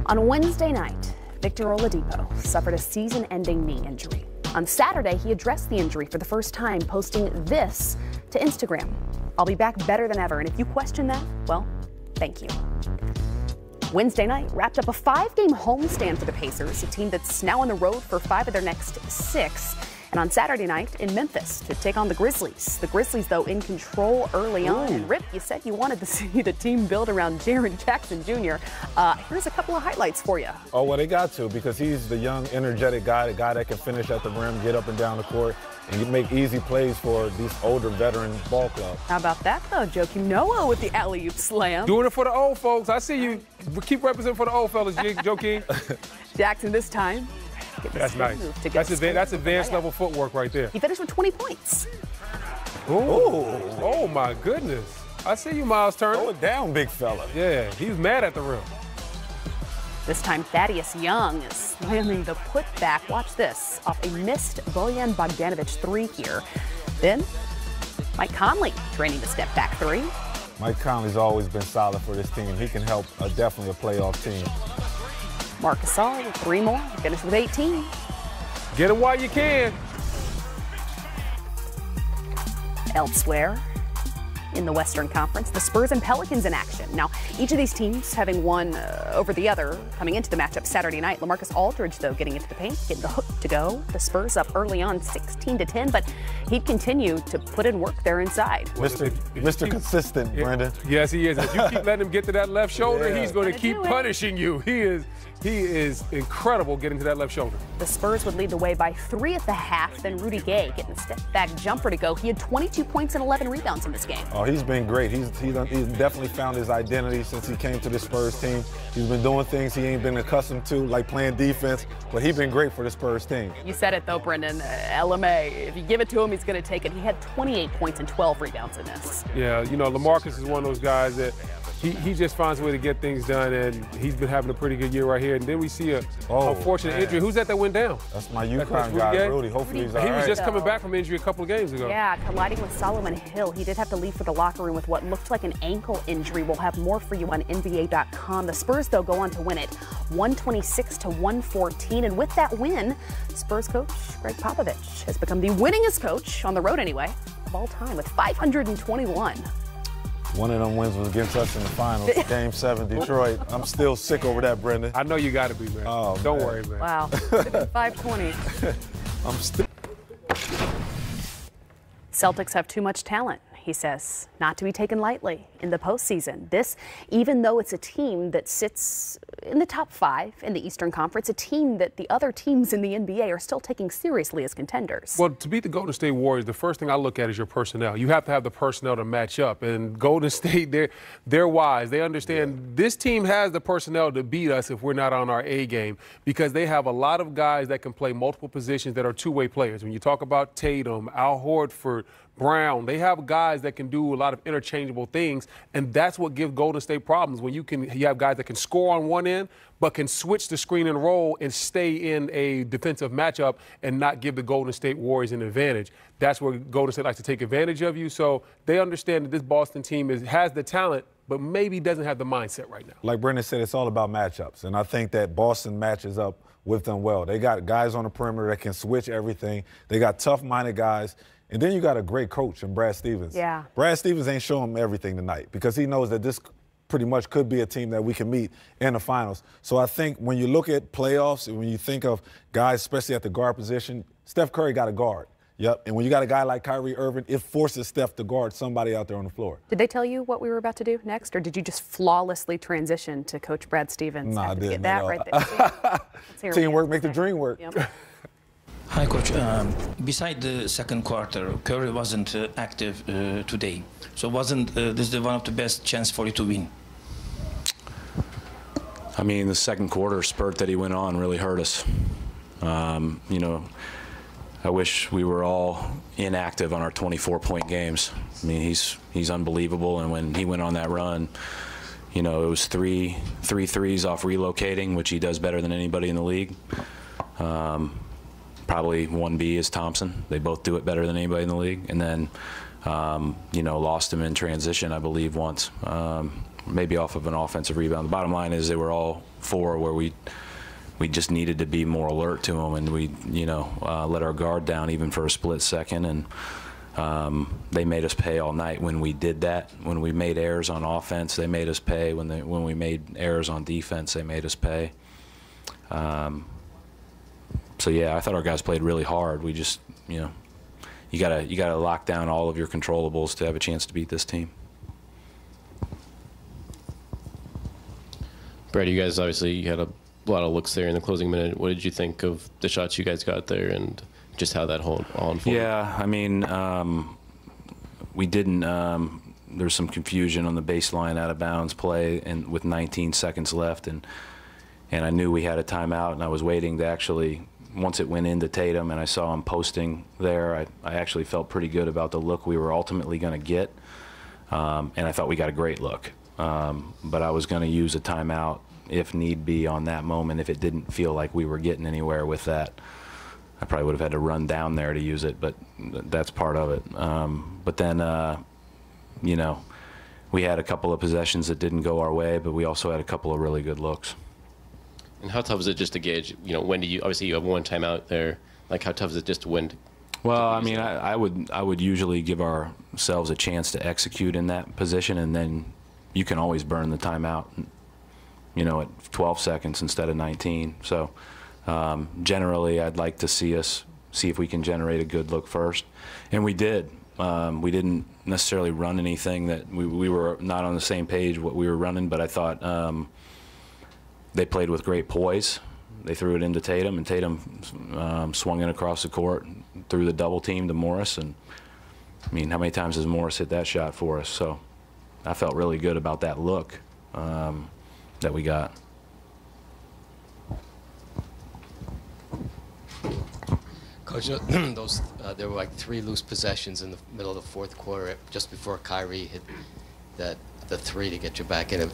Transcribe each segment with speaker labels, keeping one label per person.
Speaker 1: On Wednesday night, Victor Oladipo suffered a season-ending knee injury. On Saturday, he addressed the injury for the first time, posting this to Instagram: "I'll be back better than ever, and if you question that, well, thank you." Wednesday night wrapped up a 5-game homestand for the Pacers, a team that's now on the road for 5 of their next 6. And on Saturday night in Memphis to take on the Grizzlies. The Grizzlies, though, in control early on. And Rip, you said you wanted to see the team build around Jaren Jackson Jr. Here's a couple of highlights for you.
Speaker 2: Oh, well, they got to, because he's the young, energetic guy, the guy that can finish at the rim, get up and down the court, and make easy plays for these older veteran ball clubs.
Speaker 1: How about that, though? Joakim Noah with the alley-oop slam.
Speaker 3: Doing it for the old folks. I see you. Keep representing for the old fellas, Joakim.
Speaker 1: Jackson this time.
Speaker 3: That's nice. That's advanced level footwork right there.
Speaker 1: He finished with 20 points.
Speaker 3: Ooh. Oh, my goodness. I see you, Miles Turner.
Speaker 2: Throw it down, big fella.
Speaker 3: Yeah, he's mad at the rim.
Speaker 1: This time, Thaddeus Young is slamming the putback. Watch this, off a missed Bojan Bogdanovic 3 here. Then, Mike Conley training the step back 3.
Speaker 2: Mike Conley's always been solid for this team. He can help definitely a playoff team.
Speaker 1: Marc Gasol with 3 more, finished with 18.
Speaker 3: Get it while you can.
Speaker 1: Elsewhere in the Western Conference, the Spurs and Pelicans in action. Now, each of these teams having one over the other coming into the matchup Saturday night. LaMarcus Aldridge, though, getting into the paint, getting the hook to go. The Spurs up early on 16-10, but he'd continue to put in work there inside.
Speaker 2: Mr. Consistent, Brandon.
Speaker 3: Yes, he is. If you keep letting him get to that left shoulder, he's going to keep punishing you. He is incredible getting to that left shoulder.
Speaker 1: The Spurs would lead the way by 3 at the half. Then Rudy Gay getting a step-back jumper to go. He had 22 points and 11 rebounds in this game.
Speaker 2: Oh, he's been great. He's definitely found his identity since he came to the Spurs team. He's been doing things he ain't been accustomed to, like playing defense, but he's been great for the Spurs team.
Speaker 1: You said it, though, Brendan. LMA, if you give it to him, he's going to take it. He had 28 points and 12 rebounds in this.
Speaker 3: Yeah, you know, LaMarcus is one of those guys that he just finds a way to get things done, and he's been having a pretty good year right here. And then we see a unfortunate injury. Who's that went down?
Speaker 2: That's my UConn guy, Rudy. Hopefully he's all right.
Speaker 3: He was just coming back from injury a couple of games ago.
Speaker 1: Yeah, colliding with Solomon Hill. He did have to leave for the locker room with what looked like an ankle injury. We'll have more for you on NBA.com. The Spurs, though, go on to win it 126-114. And with that win, Spurs coach Greg Popovich has become the winningest coach, on the road anyway, of all time with 521.
Speaker 2: One of them wins was against us in the finals, Game 7, Detroit. I'm still sick over that, Brendan.
Speaker 3: I know you got to be, man.
Speaker 2: Oh,
Speaker 3: Don't worry, man.
Speaker 1: Wow, 520.
Speaker 2: I'm still.
Speaker 1: Celtics have too much talent, he says, not to be taken lightly in the postseason. This, even though it's a team that sits in the top 5 in the Eastern Conference, a team that the other teams in the NBA are still taking seriously as contenders.
Speaker 3: Well, to beat the Golden State Warriors, the first thing I look at is your personnel. You have to have the personnel to match up. And Golden State, they're wise. They understand this team has the personnel to beat us if we're not on our A game, because they have a lot of guys that can play multiple positions that are two-way players. When you talk about Tatum, Al Horford, Brown, they have guys that can do a lot of interchangeable things, and that's what gives Golden State problems. When you have guys that can score on one end, but can switch the screen and roll and stay in a defensive matchup and not give the Golden State Warriors an advantage. That's where Golden State likes to take advantage of you. So they understand that this Boston team has the talent, but maybe doesn't have the mindset right now.
Speaker 2: Like Brendan said, it's all about matchups, and I think that Boston matches up with them well. They got guys on the perimeter that can switch everything. They got tough-minded guys. And then you got a great coach in Brad Stevens.
Speaker 1: Yeah.
Speaker 2: Brad Stevens ain't showing him everything tonight because he knows that this pretty much could be a team that we can meet in the finals. So I think when you look at playoffs and when you think of guys, especially at the guard position, Steph Curry got a guard. Yep. And when you got a guy like Kyrie Irving, it forces Steph to guard somebody out there on the floor.
Speaker 1: Did they tell you what we were about to do next, or did you just flawlessly transition to Coach Brad Stevens?
Speaker 2: Nah, I didn't.
Speaker 1: Get that right there.
Speaker 2: Teamwork make the dream work.
Speaker 1: Yep.
Speaker 4: Hi, Coach. Beside the second quarter, Curry wasn't active today. So wasn't this one of the best chance for you to win?
Speaker 5: I mean, the second quarter spurt that he went on really hurt us. You know, I wish we were all inactive on our 24-point games. I mean, he's unbelievable, and when he went on that run, you know, it was three threes off relocating, which he does better than anybody in the league. Probably 1B is Thompson. They both do it better than anybody in the league. And then, you know, lost him in transition, I believe, once. maybe off of an offensive rebound. The bottom line is they were all 4 where we just needed to be more alert to them, and we, let our guard down even for a split second, and they made us pay all night when we did that. When we made errors on offense, they made us pay. When we made errors on defense, they made us pay. So yeah, I thought our guys played really hard. We just, you gotta lock down all of your controllables to have a chance to beat this team.
Speaker 6: Brad, you guys obviously had a lot of looks there in the closing minute. What did you think of the shots you guys got there and just how that all unfolded?
Speaker 5: Yeah, I mean, we didn't. There was some confusion on the baseline out of bounds play, and with 19 seconds left, and I knew we had a timeout, and I was waiting to actually. Once it went into Tatum and I saw him posting there, I actually felt pretty good about the look we were ultimately going to get, and I thought we got a great look. But I was going to use a timeout if need be on that moment if it didn't feel like we were getting anywhere with that. I probably would have had to run down there to use it, but that's part of it. But then, we had a couple of possessions that didn't go our way, but we also had a couple of really good looks.
Speaker 6: And how tough is it just to gauge, when do you, obviously you have one timeout there, like how tough is it just to win?
Speaker 5: Well, I mean, I would usually give ourselves a chance to execute in that position, and then you can always burn the timeout, at 12 seconds instead of 19. So generally, I'd like to see if we can generate a good look first, and we did. We didn't necessarily run anything that we were not on the same page what we were running, but I thought they played with great poise. They threw it into Tatum, and Tatum swung it across the court, threw the double team to Morris, and I mean, how many times has Morris hit that shot for us? So I felt really good about that look that we got.
Speaker 7: Coach, there were like 3 loose possessions in the middle of the fourth quarter, just before Kyrie hit the 3 to get you back in.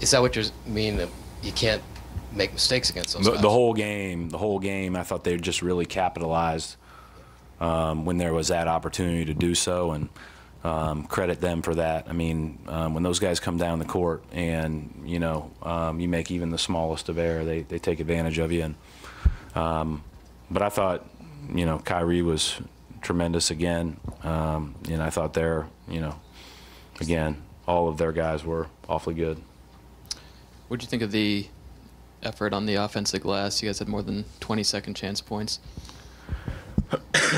Speaker 7: Is that what you mean? That you can't make mistakes against those guys? The whole
Speaker 5: game, I thought they just really capitalized when there was that opportunity to do so, and credit them for that. I mean, when those guys come down the court and you make even the smallest of error, they take advantage of you. And but I thought Kyrie was tremendous again, and I thought again, all of their guys were awfully good.
Speaker 8: What did you think of the effort on the offensive glass? You guys had more than 20 second chance points.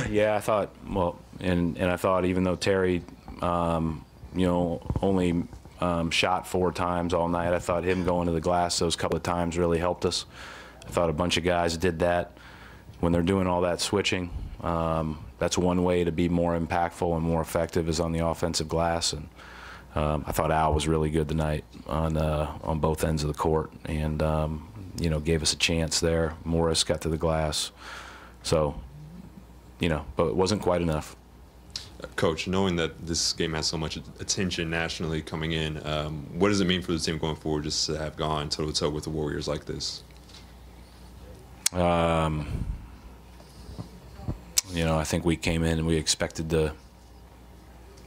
Speaker 5: Yeah, I thought, and I thought even though Terry, only shot 4 times all night, I thought him going to the glass those couple of times really helped us. I thought a bunch of guys did that. When they're doing all that switching, that's one way to be more impactful and more effective is on the offensive glass. And I thought Al was really good tonight on both ends of the court, and gave us a chance there. Morris got to the glass, so but it wasn't quite enough.
Speaker 9: Coach, knowing that this game has so much attention nationally coming in, what does it mean for the team going forward just to have gone toe-to-toe with the Warriors like this? I think we came in and we expected to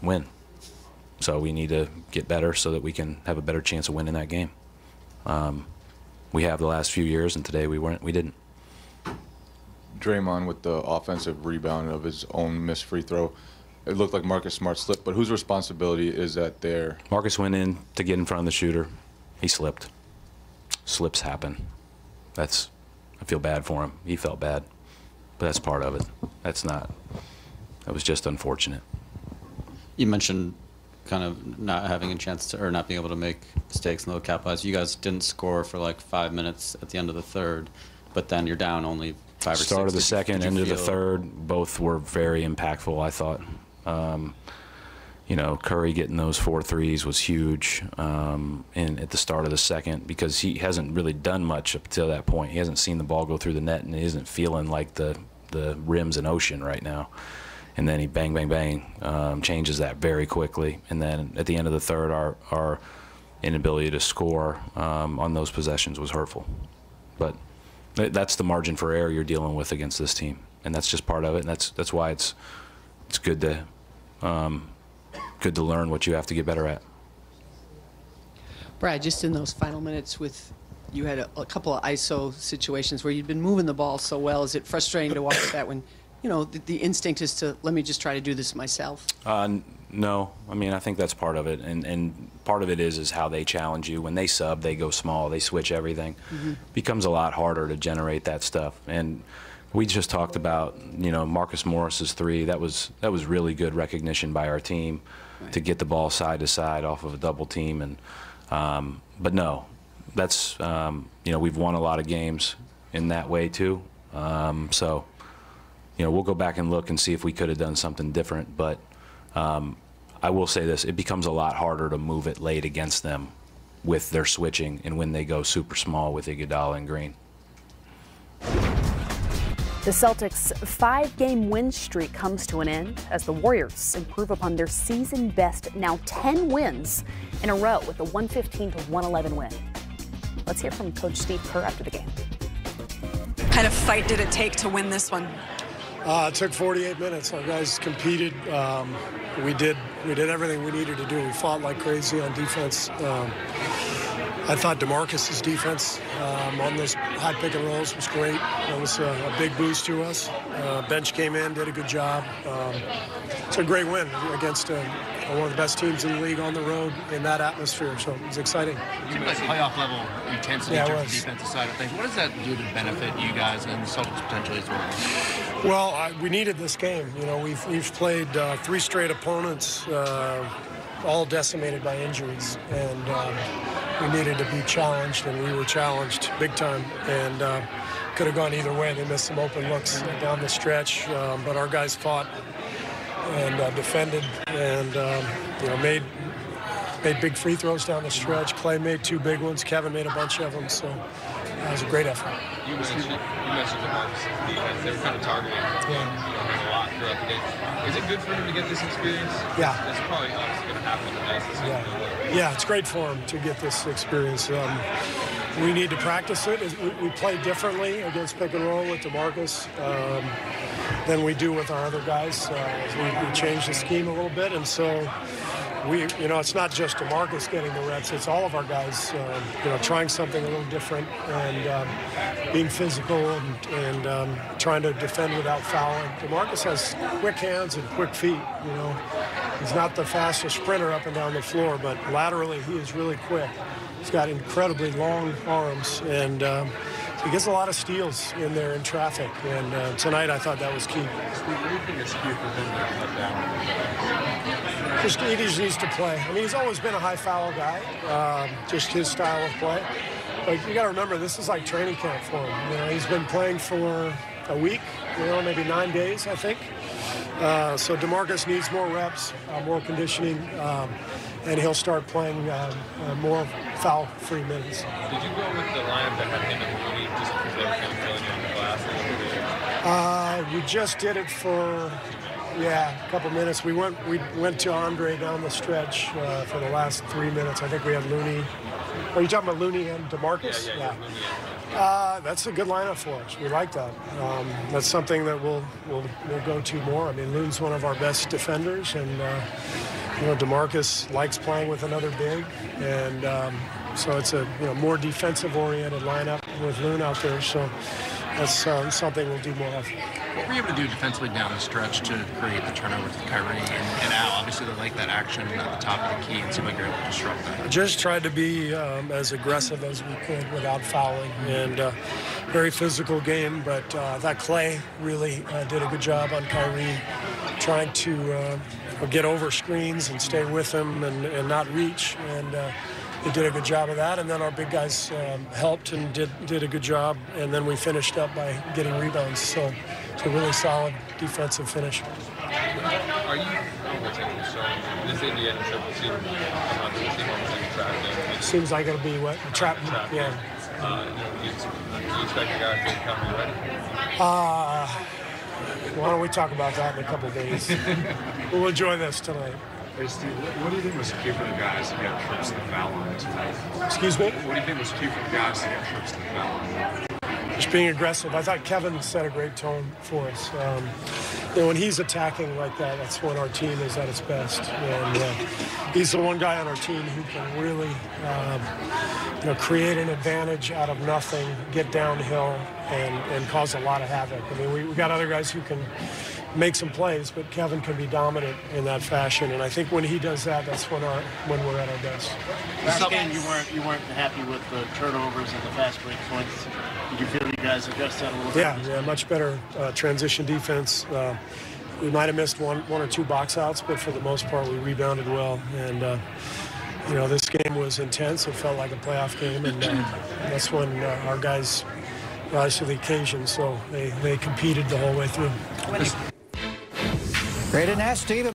Speaker 9: win. So we need to get better so that we can have a better chance of winning that game. We have the last few years, and today we didn't.
Speaker 10: Draymond with the offensive rebound of his own missed free throw. It looked like Marcus Smart slipped, but whose responsibility is that there?
Speaker 5: Marcus went in to get in front of the shooter. He slipped. Slips happen. I feel bad for him. He felt bad, but that's part of it. That was just unfortunate.
Speaker 11: You mentioned kind of not having a chance to, or not being able to make mistakes and low capitalize. You guys didn't score for like 5 minutes at the end of the third, but then you're down only 5 or 6.
Speaker 5: Start of the second, end of the third, both were very impactful, I thought. Curry getting those 4 threes was huge at the start of the second, because he hasn't really done much up to that point. He hasn't seen the ball go through the net, and he isn't feeling like the rim's an ocean right now. And then he bang, bang, bang, changes that very quickly. And then at the end of the third, our inability to score on those possessions was hurtful. But that's the margin for error you're dealing with against this team, and that's just part of it. And that's why it's good to learn what you have to get better at.
Speaker 12: Brad, just in those final minutes you had a couple of ISO situations where you'd been moving the ball so well. Is it frustrating to watch that when, the instinct is to, let me just try to do this myself?
Speaker 5: No. I mean, I think that's part of it. And part of it is how they challenge you. When they sub, they go small, they switch everything. Becomes a lot harder to generate that stuff. And we just talked about, Marcus Morris's three. That was really good recognition by our team to get the ball side to side off of a double team. And but no, that's we've won a lot of games in that way too. So we'll go back and look and see if we could have done something different. But I will say this: it becomes a lot harder to move it late against them with their switching and when they go super small with Iguodala and Green.
Speaker 1: The Celtics' 5-game win streak comes to an end as the Warriors improve upon their season-best, now 10 wins in a row with a 115-111 win. Let's hear from Coach Steve Kerr after the game.
Speaker 13: What kind of fight did it take to win this one?
Speaker 14: It took 48 minutes. Our guys competed. We did everything we needed to do. We fought like crazy on defense. I thought DeMarcus's defense on those high pick and rolls was great. That was a big boost to us. Bench came in, did a good job. It's a great win against one of the best teams in the league on the road in that atmosphere, so it was exciting.
Speaker 15: It seemed like playoff level intensity on the defensive side of things. What does that do to benefit you guys and the Celtics potentially as well?
Speaker 14: Well, we needed this game. We've played 3 straight opponents, all decimated by injuries, and we needed to be challenged, and we were challenged big time, and could have gone either way. They missed some open looks down the stretch, but our guys fought and defended, and made big free throws down the stretch. Clay made 2 big ones. Kevin made a bunch of them, so it was a great effort.
Speaker 16: You mentioned DeMarcus' defense. They were kind of targeting him a lot throughout the game. Is it good for him to get this experience?
Speaker 14: Yeah.
Speaker 16: That's probably obviously going to happen in the next season.
Speaker 14: Yeah, it's great for him to get this experience. We need to practice it. We play differently against pick and roll with DeMarcus than we do with our other guys. We changed the scheme a little bit, and so it's not just DeMarcus getting the reps. It's all of our guys, trying something a little different and being physical and trying to defend without fouling. DeMarcus has quick hands and quick feet. He's not the fastest sprinter up and down the floor, but laterally he is really quick. He's got incredibly long arms, and he gets a lot of steals in there in traffic. And tonight I thought that was key.
Speaker 16: What do you think is key for him to cut down?
Speaker 14: He just needs to play. I mean, he's always been a high foul guy, just his style of play. But you got to remember, this is like training camp for him. He's been playing for a week, maybe 9 days, I think. So DeMarcus needs more reps, more conditioning, and he'll start playing more foul-free minutes.
Speaker 16: Did you go with the lineup that had him and Looney just because they were kind of filling you on the glass?
Speaker 14: We just did it for a couple minutes. We went to Andre down the stretch for the last 3 minutes. I think we had Looney. Are you talking about Looney and DeMarcus? Yeah. That's a good lineup for us. We like that. That's something that we'll go to more. I mean, Looney's one of our best defenders, and DeMarcus likes playing with another big, and so it's a more defensive-oriented lineup with Loon out there. So that's something we'll do more of.
Speaker 15: What were you able to do defensively down the stretch to create the turnovers with Kyrie and Al? Obviously, they like that action at the top of the key, and seemed like you're able to disrupt that.
Speaker 14: Just tried to be as aggressive as we could without fouling, and very physical game. But that Clay really did a good job on Kyrie, trying to get over screens and stay with him and not reach. And they did a good job of that, and then our big guys helped and did a good job, and then we finished up by getting rebounds. So it's a really solid defensive finish.
Speaker 16: Are you this Indiana triple team
Speaker 14: seems like it'll be what? A trap. Yeah.
Speaker 16: Do you expect the guys to come ready?
Speaker 14: Why don't we talk about that in a couple of days? We'll enjoy this tonight.
Speaker 17: Hey, Steve, what do you think was key for the guys to get trips to the foul line tonight?
Speaker 14: Excuse me?
Speaker 17: What do you think was key for the guys to get trips to the foul line?
Speaker 14: just being aggressive. I thought Kevin set a great tone for us. When he's attacking like that, that's when our team is at its best. And he's the one guy on our team who can really, create an advantage out of nothing, get downhill, and cause a lot of havoc. I mean, we got other guys who can make some plays, but Kevin can be dominant in that fashion. And I think when he does that, that's when we're at our best.
Speaker 18: Last game, you weren't happy with the turnovers and the fast break points. Did you feel you guys adjusted that a little bit?
Speaker 14: Yeah, much better transition defense. We might have missed one or two box outs, but for the most part, we rebounded well. And this game was intense. It felt like a playoff game, and that's when our guys rise to the occasion. So they competed the whole way through.
Speaker 19: Great and nasty.